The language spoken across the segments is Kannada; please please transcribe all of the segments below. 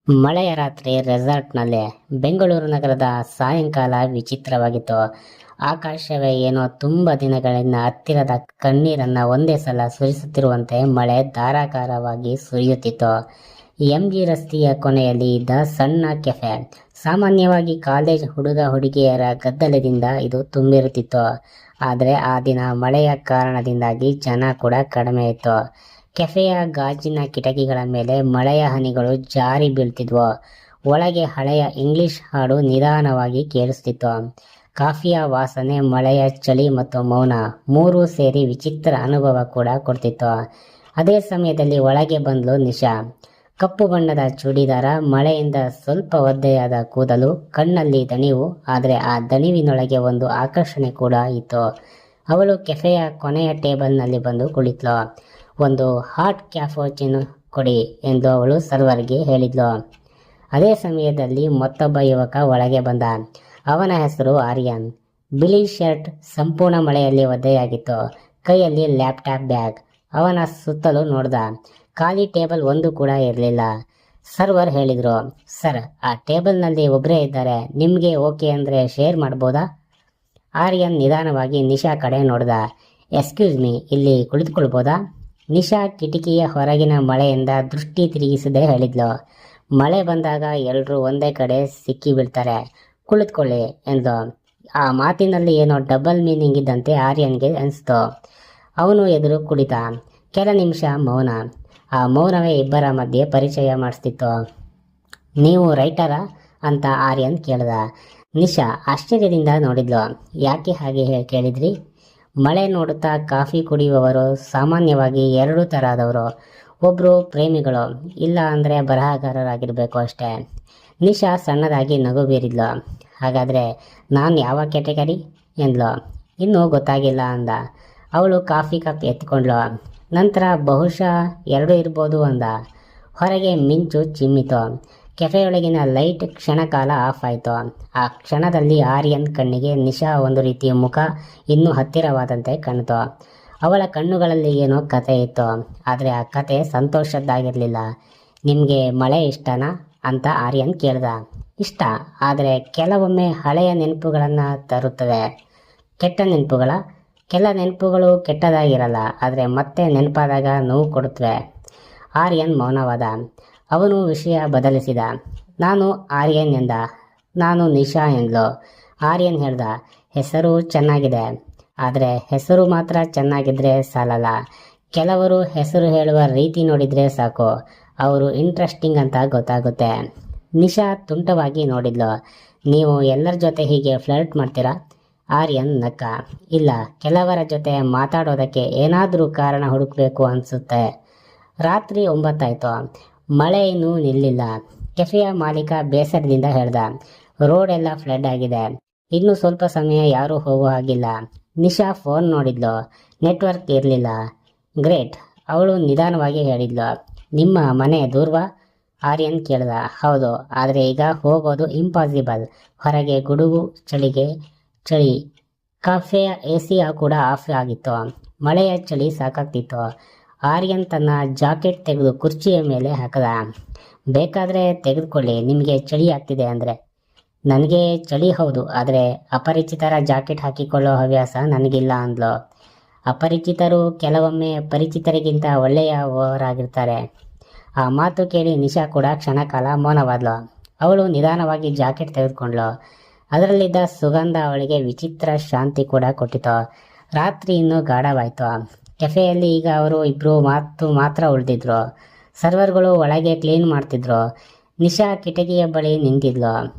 ಮಳೆಯ ರಾತ್ರಿ ರೆಸಾರ್ಟ್ನಲ್ಲಿ ಬೆಂಗಳೂರು ನಗರದ ಸಾಯಂಕಾಲ ವಿಚಿತ್ರವಾಗಿತ್ತು. ಆಕಾಶವೇ ಏನೋ ತುಂಬ ದಿನಗಳಿಂದ ಹತ್ತಿರದ ಕಣ್ಣೀರನ್ನ ಒಂದೇ ಸಲ ಸುರಿಸುತ್ತಿರುವಂತೆ ಮಳೆ ಧಾರಾಕಾರವಾಗಿ ಸುರಿಯುತ್ತಿತ್ತು. ಎಂಜಿ ರಸ್ತೆಯ ಕೊನೆಯಲ್ಲಿ ಇದ್ದ ಸಣ್ಣ ಕೆಫೆ, ಸಾಮಾನ್ಯವಾಗಿ ಕಾಲೇಜ್ ಹುಡುಗ ಹುಡುಗಿಯರ ಗದ್ದಲದಿಂದ ಇದು ತುಂಬಿರುತ್ತಿತ್ತು. ಆದರೆ ಆ ದಿನ ಮಳೆಯ ಕಾರಣದಿಂದಾಗಿ ಜನ ಕೂಡ ಕಡಿಮೆ ಇತ್ತು. ಕೆಫೆಯ ಗಾಜಿನ ಕಿಟಕಿಗಳ ಮೇಲೆ ಮಳೆಯ ಹನಿಗಳು ಜಾರಿ ಬೀಳ್ತಿದ್ವು. ಒಳಗೆ ಹಳೆಯ ಇಂಗ್ಲಿಷ್ ಹಾಡು ನಿಧಾನವಾಗಿ ಕೇಳಿಸ್ತಿತ್ತು. ಕಾಫಿಯ ವಾಸನೆ, ಮಳೆಯ ಚಳಿ ಮತ್ತು ಮೌನ ಮೂರೂ ಸೇರಿ ವಿಚಿತ್ರ ಅನುಭವ ಕೂಡ ಕೊಡ್ತಿತ್ತು. ಅದೇ ಸಮಯದಲ್ಲಿ ಒಳಗೆ ಬಂದ್ಲು ನಿಶಾ. ಕಪ್ಪು ಬಣ್ಣದ ಚೂಡಿದಾರ, ಮಳೆಯಿಂದ ಸ್ವಲ್ಪ ಒದ್ದೆಯಾದ ಕೂದಲು, ಕಣ್ಣಲ್ಲಿ ದಣಿವು. ಆದರೆ ಆ ದಣಿವಿನೊಳಗೆ ಒಂದು ಆಕರ್ಷಣೆ ಕೂಡ ಇತ್ತು. ಅವಳು ಕೆಫೆಯ ಕೊನೆಯ ಟೇಬಲ್ನಲ್ಲಿ ಬಂದು ಕುಳಿತಳು. ಒಂದು ಹಾಟ್ ಕ್ಯಾಪುಚಿನೋ ಕೊಡಿ ಎಂದು ಅವಳು ಸರ್ವರ್ಗೆ ಹೇಳಿದ್ಲು. ಅದೇ ಸಮಯದಲ್ಲಿ ಮತ್ತೊಬ್ಬ ಯುವಕ ಒಳಗೆ ಬಂದ. ಅವನ ಹೆಸರು ಆರ್ಯನ್. ಬಿಳಿ ಶರ್ಟ್, ಸಂಪೂರ್ಣ ಮಳೆಯಲ್ಲಿ ಒದ್ದೆಯಾಗಿತ್ತು. ಕೈಯಲ್ಲಿ ಲ್ಯಾಪ್ಟಾಪ್ ಬ್ಯಾಗ್. ಅವನ ಸುತ್ತಲೂ ನೋಡ್ದ. ಖಾಲಿ ಟೇಬಲ್ ಒಂದು ಕೂಡ ಇರಲಿಲ್ಲ. ಸರ್ವರ್ ಹೇಳಿದ್ರು, ಸರ್, ಆ ಟೇಬಲ್ನಲ್ಲಿ ಒಬ್ಬರೇ ಇದ್ದಾರೆ, ನಿಮಗೆ ಓಕೆ ಅಂದರೆ ಶೇರ್ ಮಾಡ್ಬೋದಾ? ಆರ್ಯನ್ ನಿಧಾನವಾಗಿ ನಿಶಾ ಕಡೆ ನೋಡ್ದ. ಎಕ್ಸ್ಕ್ಯೂಸ್ ಮೀ, ಇಲ್ಲಿ ಕುಳಿತುಕೊಳ್ಬೋದಾ? ನಿಶಾ ಕಿಟಕಿಯ ಹೊರಗಿನ ಮಳೆಯಿಂದ ದೃಷ್ಟಿ ತಿರುಗಿಸದೆ ಹೇಳಿದ್ಲು. ಮಳೆ ಬಂದಾಗ ಎಲ್ಲರೂ ಒಂದೇ ಕಡೆ ಸಿಕ್ಕಿ ಬೀಳ್ತಾರೆ, ಕುಳಿತುಕೊಳ್ಳಿ ಎಂದು. ಆ ಮಾತಿನಲ್ಲಿ ಏನೋ ಡಬಲ್ ಮೀನಿಂಗ್ ಇದ್ದಂತೆ ಆರ್ಯನ್ಗೆ ಅನಿಸ್ತು. ಅವನು ಎದುರು ಕುಳಿತ. ಕೆಲ ನಿಮಿಷ ಮೌನ. ಆ ಮೌನವೇ ಇಬ್ಬರ ಮಧ್ಯೆ ಪರಿಚಯ ಮಾಡಿಸ್ತಿತ್ತು. ನೀವು ರೈಟರಾ ಅಂತ ಆರ್ಯನ್ ಕೇಳ್ದ. ನಿಶಾ ಆಶ್ಚರ್ಯದಿಂದ ನೋಡಿದ್ಲು. ಯಾಕೆ ಹಾಗೆ ಕೇಳಿದ್ರಿ? ಮಳೆ ನೋಡುತ್ತಾ ಕಾಫಿ ಕುಡಿಯುವವರು ಸಾಮಾನ್ಯವಾಗಿ ಎರಡು ಥರದವರು. ಒಬ್ಬರು ಪ್ರೇಮಿಗಳು, ಇಲ್ಲ ಅಂದರೆ ಬರಹಗಾರರಾಗಿರಬೇಕು ಅಷ್ಟೇ. ನಿಶಾ ಸಣ್ಣದಾಗಿ ನಗು ಬೀರಿದ್ಲು. ಹಾಗಾದರೆ ನಾನು ಯಾವ ಕ್ಯಾಟಗರಿ ಎಂದ್ಲು. ಇನ್ನೂ ಗೊತ್ತಾಗಿಲ್ಲ ಅಂದ. ಅವಳು ಕಾಫಿ ಕಪ್ ಎತ್ಕೊಂಡ್ಳು. ನಂತರ ಬಹುಶಃ ಎರಡು ಇರ್ಬೋದು ಅಂದ. ಹೊರಗೆ ಮಿಂಚು ಚಿಮ್ಮಿತು. ಕೆಫೆಯೊಳಗಿನ ಲೈಟ್ ಕ್ಷಣಕಾಲ ಆಫ್ ಆಯಿತು. ಆ ಕ್ಷಣದಲ್ಲಿ ಆರ್ಯನ್ ಕಣ್ಣಿಗೆ ನಿಶಾ ಒಂದು ರೀತಿಯ ಮುಖ ಇನ್ನೂ ಹತ್ತಿರವಾದಂತೆ ಕಾಣಿತು. ಅವಳ ಕಣ್ಣುಗಳಲ್ಲಿ ಏನೋ ಕತೆ ಇತ್ತು, ಆದರೆ ಆ ಕತೆ ಸಂತೋಷದ್ದಾಗಿರಲಿಲ್ಲ. ನಿಮಗೆ ಮಳೆ ಇಷ್ಟನಾ ಅಂತ ಆರ್ಯನ್ ಕೇಳ್ದ. ಇಷ್ಟ, ಆದರೆ ಕೆಲವೊಮ್ಮೆ ಹಳೆಯ ನೆನಪುಗಳನ್ನು ತರುತ್ತವೆ. ಕೆಟ್ಟ ನೆನಪುಗಳ? ಕೆಲ ನೆನಪುಗಳು ಕೆಟ್ಟದಾಗಿರಲ್ಲ, ಆದರೆ ಮತ್ತೆ ನೆನಪಾದಾಗ ನೋವು ಕೊಡುತ್ತವೆ. ಆರ್ಯನ್ ಮೌನವಾದ. ಅವನು ವಿಷಯ ಬದಲಿಸಿದ. ನಾನು ಆರ್ಯನ್ ಎಂದ. ನಾನು ನಿಶಾ ಎಂದ್ಲು. ಆರ್ಯನ್ ಹೇಳ್ದ, ಹೆಸರು ಚೆನ್ನಾಗಿದೆ, ಆದರೆ ಹೆಸರು ಮಾತ್ರ ಚೆನ್ನಾಗಿದ್ರೆ ಸಾಲಲ್ಲ. ಕೆಲವರು ಹೆಸರು ಹೇಳುವ ರೀತಿ ನೋಡಿದರೆ ಸಾಕು, ಅವರು ಇಂಟ್ರೆಸ್ಟಿಂಗ್ ಅಂತ ಗೊತ್ತಾಗುತ್ತೆ. ನಿಶಾ ತುಂಟವಾಗಿ ನೋಡಿದ್ಲು. ನೀವು ಎಲ್ಲರ ಜೊತೆ ಹೀಗೆ ಫ್ಲರ್ಟ್ ಮಾಡ್ತೀರಾ? ಆರ್ಯನ್ ನಕ್ಕ. ಇಲ್ಲ, ಕೆಲವರ ಜೊತೆ ಮಾತಾಡೋದಕ್ಕೆ ಏನಾದರೂ ಕಾರಣ ಹುಡುಕಬೇಕು ಅನಿಸುತ್ತೆ. ರಾತ್ರಿ 9 ಆಯಿತು. ಮಳೆ ಇನ್ನೂ ನಿಲ್ಲಿಲ್ಲ. ಕೆಫೆಯ ಮಾಲೀಕ ಬೇಸರದಿಂದ ಹೇಳ್ದ, ರೋಡ್ ಎಲ್ಲ ಫ್ಲಡ್ ಆಗಿದೆ, ಇನ್ನು ಸ್ವಲ್ಪ ಸಮಯ ಯಾರೂ ಹೋಗೋ ಹಾಗಿಲ್ಲ. ನಿಶಾ ಫೋನ್ ನೋಡಿದ್ಲು. ನೆಟ್ವರ್ಕ್ ಇರಲಿಲ್ಲ. ಗ್ರೇಟ್, ಅವಳು ನಿಧಾನವಾಗಿ ಹೇಳಿದ್ಲು. ನಿಮ್ಮ ಮನೆ ದೂರವಾ? ಆರ್ಯನ್ ಕೇಳ್ದ. ಹೌದು, ಆದರೆ ಈಗ ಹೋಗೋದು ಇಂಪಾಸಿಬಲ್. ಹೊರಗೆ ಗುಡುಗು, ಚಳಿ. ಕಾಫೆಯ AC ಕೂಡ ಆಫ್ ಆಗಿತ್ತು. ಮಳೆಯ ಚಳಿ ಸಾಕಾಗ್ತಿತ್ತು. ಆರ್ಯನ್ ತನ್ನ ಜಾಕೆಟ್ ತೆಗೆದು ಕುರ್ಚಿಯ ಮೇಲೆ ಹಾಕದ. ಬೇಕಾದರೆ ತೆಗೆದುಕೊಳ್ಳಿ, ನಿಮಗೆ ಚಳಿ ಆಗ್ತಿದೆ ಅಂದರೆ. ನನಗೆ ಚಳಿ ಹೌದು, ಆದರೆ ಅಪರಿಚಿತರ ಜಾಕೆಟ್ ಹಾಕಿಕೊಳ್ಳೋ ಹವ್ಯಾಸ ನನಗಿಲ್ಲ ಅಂದ್ಲು. ಅಪರಿಚಿತರು ಕೆಲವೊಮ್ಮೆ ಪರಿಚಿತರಿಗಿಂತ ಒಳ್ಳೆಯವರಾಗಿರ್ತಾರೆ. ಆ ಮಾತು ಕೇಳಿ ನಿಶಾ ಕೂಡ ಕ್ಷಣಕಾಲ ಮೌನವಾದ್ಲು. ಅವಳು ನಿಧಾನವಾಗಿ ಜಾಕೆಟ್ ತೆಗೆದುಕೊಂಡ್ಳು. ಅದರಲ್ಲಿದ್ದ ಸುಗಂಧ ಅವಳಿಗೆ ವಿಚಿತ್ರ ಶಾಂತಿ ಕೂಡ ಕೊಟ್ಟಿತು. ರಾತ್ರಿ ಇನ್ನೂ ಗಾಢವಾಯಿತು. ಕೆಫೆಯಲ್ಲಿ ಈಗ ಅವರು ಇಬ್ಬರು ಮಾತ್ರ ಉಳಿದಿದ್ರು. ಸರ್ವರ್ಗಳು ಒಳಗೆ ಕ್ಲೀನ್ ಮಾಡ್ತಿದ್ರು. ನಿಶಾ ಕಿಟಕಿಯ ಬಳಿ ನಿಂತಿದ್ಲು.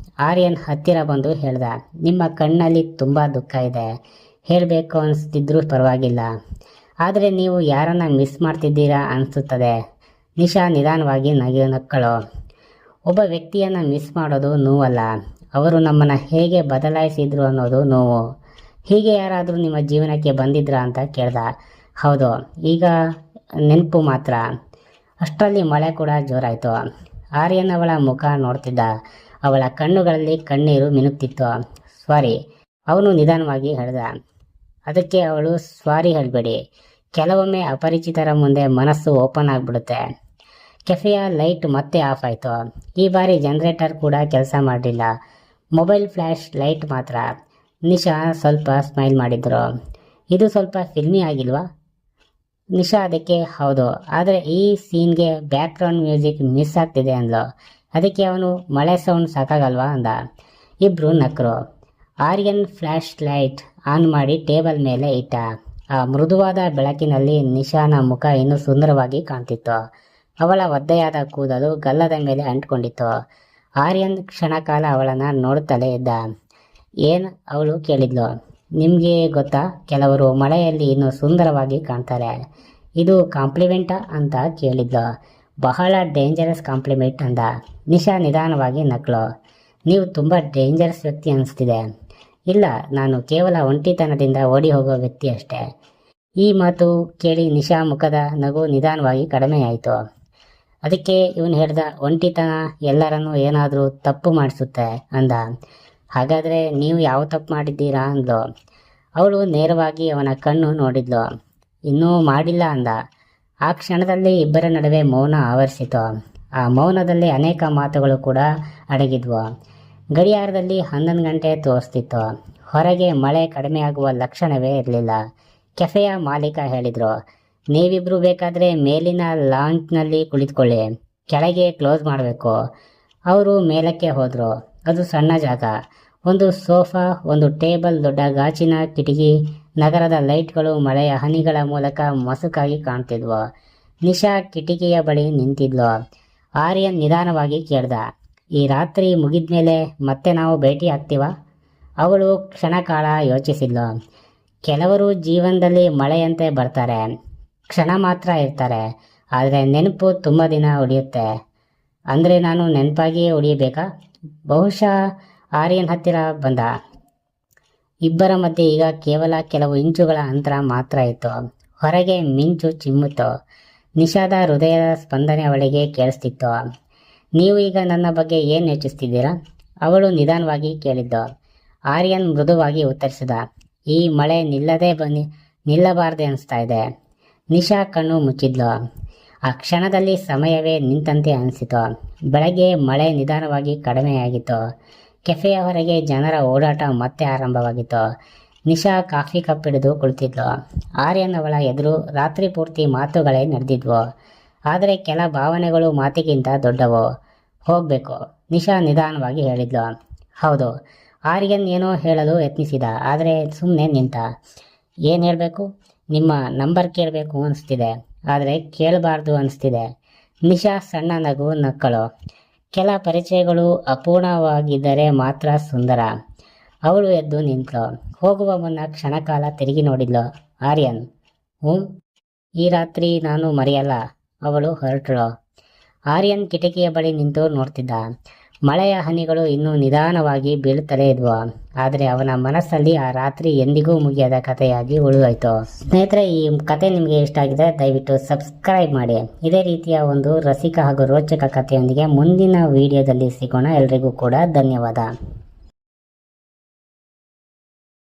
ಆರ್ಯನ್ ಹತ್ತಿರ ಬಂದು ಹೇಳ್ದ, ನಿಮ್ಮ ಕಣ್ಣಲ್ಲಿ ತುಂಬ ದುಃಖ ಇದೆ. ಹೇಳಬೇಕು ಅನಿಸ್ತಿದ್ರೂ ಪರವಾಗಿಲ್ಲ, ಆದರೆ ನೀವು ಯಾರನ್ನ ಮಿಸ್ ಮಾಡ್ತಿದ್ದೀರಾ ಅನಿಸುತ್ತದೆ. ನಿಶಾ ನಿಧಾನವಾಗಿ ನಕ್ಕಳು. ಒಬ್ಬ ವ್ಯಕ್ತಿಯನ್ನು ಮಿಸ್ ಮಾಡೋದು ನೋವಲ್ಲ, ಅವರು ನಮ್ಮನ್ನು ಹೇಗೆ ಬದಲಾಯಿಸಿದ್ರು ಅನ್ನೋದು ನೋವು. ಹೀಗೆ ಯಾರಾದರೂ ನಿಮ್ಮ ಜೀವನಕ್ಕೆ ಬಂದಿದ್ರಾ ಅಂತ ಕೇಳ್ದ. ಹೌದು, ಈಗ ನೆನಪು ಮಾತ್ರ. ಅಷ್ಟರಲ್ಲಿ ಮಳೆ ಕೂಡ ಜೋರಾಯಿತು. ಆರ್ಯನ್ ಅವಳ ಮುಖ ನೋಡ್ತಿದ್ದ. ಅವಳ ಕಣ್ಣುಗಳಲ್ಲಿ ಕಣ್ಣೀರು ಮಿನುಕ್ತಿತ್ತು. ಸಾರಿ, ಅವನು ನಿಧಾನವಾಗಿ ಹೇಳ್ದ. ಅದಕ್ಕೆ ಅವಳು, ಸಾರಿ ಹೇಳಬೇಡಿ, ಕೆಲವೊಮ್ಮೆ ಅಪರಿಚಿತರ ಮುಂದೆ ಮನಸ್ಸು ಓಪನ್ ಆಗಿಬಿಡುತ್ತೆ. ಕೆಫೆಯ ಲೈಟ್ ಮತ್ತೆ ಆಫ್ ಆಯಿತು. ಈ ಬಾರಿ ಜನರೇಟರ್ ಕೂಡ ಕೆಲಸ ಮಾಡಲಿಲ್ಲ. ಮೊಬೈಲ್ ಫ್ಲ್ಯಾಶ್ ಲೈಟ್ ಮಾತ್ರ. ನಿಶಾ ಸ್ವಲ್ಪ ಸ್ಮೈಲ್ ಮಾಡಿದ್ರು. ಇದು ಸ್ವಲ್ಪ ಫಿಲ್ಮಿ ಆಗಿಲ್ವಾ? ನಿಶಾ ಅದಕ್ಕೆ ಹೌದು, ಆದರೆ ಈ ಸೀನ್ಗೆ ಬ್ಯಾಕ್ಗ್ರೌಂಡ್ ಮ್ಯೂಸಿಕ್ ಮಿಸ್ ಆಗ್ತಿದೆ ಅಂದ್ಲು. ಅದಕ್ಕೆ ಅವನು ಮಳೆ ಸೌಂಡ್ ಸಾಕಾಗಲ್ವಾ ಅಂದ. ಇಬ್ರು ನಕ್ಕರು. ಆರ್ಯನ್ ಫ್ಲ್ಯಾಶ್ ಲೈಟ್ ಆನ್ ಮಾಡಿ ಟೇಬಲ್ ಮೇಲೆ ಇಟ್ಟ. ಆ ಮೃದುವಾದ ಬೆಳಕಿನಲ್ಲಿ ನಿಶಾನ ಮುಖ ಇನ್ನೂ ಸುಂದರವಾಗಿ ಕಾಣ್ತಿತ್ತು. ಅವಳ ಒದ್ದೆಯಾದ ಕೂದಲು ಗಲ್ಲದ ಮೇಲೆ ಅಂಟ್ಕೊಂಡಿತ್ತು. ಆರ್ಯನ್ ಕ್ಷಣಕಾಲ ಅವಳನ್ನು ನೋಡುತ್ತಲೇ ಇದ್ದ. ಏನು ಅವಳು ಕೇಳಿದ್ಲು. ನಿಮಗೆ ಗೊತ್ತಾ, ಕೆಲವರು ಮಳೆಯಲ್ಲಿ ಇನ್ನೂ ಸುಂದರವಾಗಿ ಕಾಣ್ತಾರೆ. ಇದು ಕಾಂಪ್ಲಿಮೆಂಟಾ ಅಂತ ಕೇಳಿದ್ಲು. ಬಹಳ ಡೇಂಜರಸ್ ಕಾಂಪ್ಲಿಮೆಂಟ್ ಅಂದ. ನಿಶಾ ನಿಧಾನವಾಗಿ ನಕ್ಳು. ನೀವು ತುಂಬ ಡೇಂಜರಸ್ ವ್ಯಕ್ತಿ ಅನಿಸ್ತಿದೆ. ಇಲ್ಲ, ನಾನು ಕೇವಲ ಒಂಟಿತನದಿಂದ ಓಡಿ ಹೋಗೋ ವ್ಯಕ್ತಿ ಅಷ್ಟೇ. ಈ ಮಾತು ಕೇಳಿ ನಿಶಾ ಮುಖದ ನಗು ನಿಧಾನವಾಗಿ ಕಡಿಮೆಯಾಯಿತು. ಅದಕ್ಕೆ ಇವನು ಹೇಳ್ದ, ಒಂಟಿತನ ಎಲ್ಲರನ್ನೂ ಏನಾದರೂ ತಪ್ಪು ಮಾಡಿಸುತ್ತೆ ಅಂದ. ಹಾಗಾದರೆ ನೀವು ಯಾವ ತಪ್ಪು ಮಾಡಿದ್ದೀರಾ ಅಂದ್ಲು. ಅವಳು ನೇರವಾಗಿ ಅವನ ಕಣ್ಣು ನೋಡಿದ್ಲು. ಇನ್ನೂ ಮಾಡಿಲ್ಲ ಅಂದ. ಆ ಕ್ಷಣದಲ್ಲಿ ಇಬ್ಬರ ನಡುವೆ ಮೌನ ಆವರಿಸಿತು. ಆ ಮೌನದಲ್ಲಿ ಅನೇಕ ಮಾತುಗಳು ಕೂಡ ಅಡಗಿದ್ವು. ಗಡಿಯಾರದಲ್ಲಿ 11 ಗಂಟೆ ತೋರಿಸ್ತಿತ್ತು. ಹೊರಗೆ ಮಳೆ ಕಡಿಮೆಯಾಗುವ ಲಕ್ಷಣವೇ ಇರಲಿಲ್ಲ. ಕೆಫೆಯ ಮಾಲೀಕ ಹೇಳಿದರು, ನೀವಿಬ್ಬರು ಬೇಕಾದರೆ ಮೇಲಿನ ಲಾಂಚ್ನಲ್ಲಿ ಕುಳಿತುಕೊಳ್ಳಿ, ಕೆಳಗೆ ಕ್ಲೋಸ್ ಮಾಡಬೇಕು. ಅವರು ಮೇಲಕ್ಕೆ ಹೋದರು. ಅದು ಸಣ್ಣ ಜಾಗ. ಒಂದು ಸೋಫಾ, ಒಂದು ಟೇಬಲ್, ದೊಡ್ಡ ಗಾಜಿನ ಕಿಟಕಿ. ನಗರದ ಲೈಟ್ಗಳು ಮಳೆಯ ಹನಿಗಳ ಮೂಲಕ ಮಸುಕಾಗಿ ಕಾಣ್ತಿದ್ವು. ನಿಶಾ ಕಿಟಕಿಯ ಬಳಿ ನಿಂತಿದ್ಲು. ಆರ್ಯನ್ ನಿಧಾನವಾಗಿ ಕೇಳ್ದ, ಈ ರಾತ್ರಿ ಮುಗಿದ್ಮೇಲೆ ಮತ್ತೆ ನಾವು ಭೇಟಿ ಆಗ್ತೀವ? ಅವಳು ಕ್ಷಣಕಾಲ ಯೋಚಿಸಿದ್ಲು. ಕೆಲವರು ಜೀವನದಲ್ಲಿ ಮಳೆಯಂತೆ ಬರ್ತಾರೆ, ಕ್ಷಣ ಮಾತ್ರ ಇರ್ತಾರೆ, ಆದರೆ ನೆನಪು ತುಂಬ ದಿನ ಉಳಿಯುತ್ತೆ. ಅಂದರೆ ನಾನು ನೆನಪಾಗಿಯೇ ಉಳಿಯಬೇಕಾ? ಬಹುಶಃ ಆರ್ಯನ್ ಹತ್ತಿರ ಬಂದ. ಇಬ್ಬರ ಮಧ್ಯೆ ಈಗ ಕೇವಲ ಕೆಲವು ಇಂಚುಗಳ ಅಂತರ ಮಾತ್ರ ಇತ್ತು. ಹೊರಗೆ ಮಿಂಚು ಚಿಮ್ಮಿತು. ನಿಶಾದ ಹೃದಯದ ಸ್ಪಂದನೆ ಅವಳಿಗೆ ಕೇಳಿಸ್ತಿತ್ತು. ನೀವು ಈಗ ನನ್ನ ಬಗ್ಗೆ ಏನು ಯೋಚಿಸ್ತಿದ್ದೀರಾ? ಅವಳು ನಿಧಾನವಾಗಿ ಕೇಳಿದ್ದು. ಆರ್ಯನ್ ಮೃದುವಾಗಿ ಉತ್ತರಿಸಿದ, ಈ ಮಳೆ ನಿಲ್ಲಬಾರದೆ ಅನಿಸ್ತಾ ಇದೆ. ನಿಶಾ ಕಣ್ಣು ಮುಚ್ಚಿದ್ಲು. ಆ ಕ್ಷಣದಲ್ಲಿ ಸಮಯವೇ ನಿಂತಂತೆ ಅನಿಸಿತು. ಬೆಳಗ್ಗೆ ಮಳೆ ನಿಧಾನವಾಗಿ ಕಡಿಮೆಯಾಗಿತ್ತು. ಕೆಫೆಯ ಹೊರಗೆ ಜನರ ಓಡಾಟ ಮತ್ತೆ ಆರಂಭವಾಗಿತ್ತು. ನಿಶಾ ಕಾಫಿ ಕಪ್ ಹಿಡಿದು ಕುಳಿತಿದ್ಲು. ಆರ್ಯನ್ ಅವಳ ಎದುರು. ರಾತ್ರಿ ಪೂರ್ತಿ ಮಾತುಗಳೇ ನಡೆದಿದ್ವು, ಆದರೆ ಕೆಲ ಭಾವನೆಗಳು ಮಾತಿಗಿಂತ ದೊಡ್ಡವು. ಹೋಗಬೇಕು, ನಿಶಾ ನಿಧಾನವಾಗಿ ಹೇಳಿದ್ಲು. ಹೌದು. ಆರ್ಯನ್ ಏನೋ ಹೇಳಲು ಯತ್ನಿಸಿದ, ಆದರೆ ಸುಮ್ಮನೆ ನಿಂತ. ಏನು ಹೇಳಬೇಕು? ನಿಮ್ಮ ನಂಬರ್ ಕೇಳಬೇಕು ಅನಿಸ್ತಿದೆ, ಆದರೆ ಕೇಳಬಾರ್ದು ಅನಿಸ್ತಿದೆ. ನಿಶಾ ಸಣ್ಣ ನಗು ನಕ್ಕಳು. ಕೆಲ ಪರಿಚಯಗಳು ಅಪೂರ್ಣವಾಗಿದ್ದರೆ ಮಾತ್ರ ಸುಂದರ. ಅವಳು ಎದ್ದು ನಿಂತಳು. ಹೋಗುವ ಮುನ್ನ ಕ್ಷಣಕಾಲ ತಿರುಗಿ ನೋಡಿದ್ಲು. ಆರ್ಯನ್, ಈ ರಾತ್ರಿ ನಾನು ಮರೆಯಲ್ಲ. ಅವಳು ಹೊರಟಳು. ಆರ್ಯನ್ ಕಿಟಕಿಯ ಬಳಿ ನಿಂತು ನೋಡ್ತಿದ್ದ. ಮಳೆಯ ಹನಿಗಳು ಇನ್ನೂ ನಿಧಾನವಾಗಿ ಬೀಳುತ್ತಲೇ ಇದ್ವು, ಆದರೆ ಅವನ ಮನಸ್ಸಲ್ಲಿ ಆ ರಾತ್ರಿ ಎಂದಿಗೂ ಮುಗಿಯದ ಕಥೆಯಾಗಿ ಉಳಿದೋಯ್ತು. ಸ್ನೇಹಿತರೆ, ಈ ಕತೆ ನಿಮಗೆ ಇಷ್ಟ ಆಗಿದೆ, ದಯವಿಟ್ಟು ಸಬ್ಸ್ಕ್ರೈಬ್ ಮಾಡಿ. ಇದೇ ರೀತಿಯ ಒಂದು ರಸಿಕ ಹಾಗೂ ರೋಚಕ ಕಥೆಯೊಂದಿಗೆ ಮುಂದಿನ ವಿಡಿಯೋದಲ್ಲಿ ಸಿಗೋಣ. ಎಲ್ರಿಗೂ ಕೂಡ ಧನ್ಯವಾದ.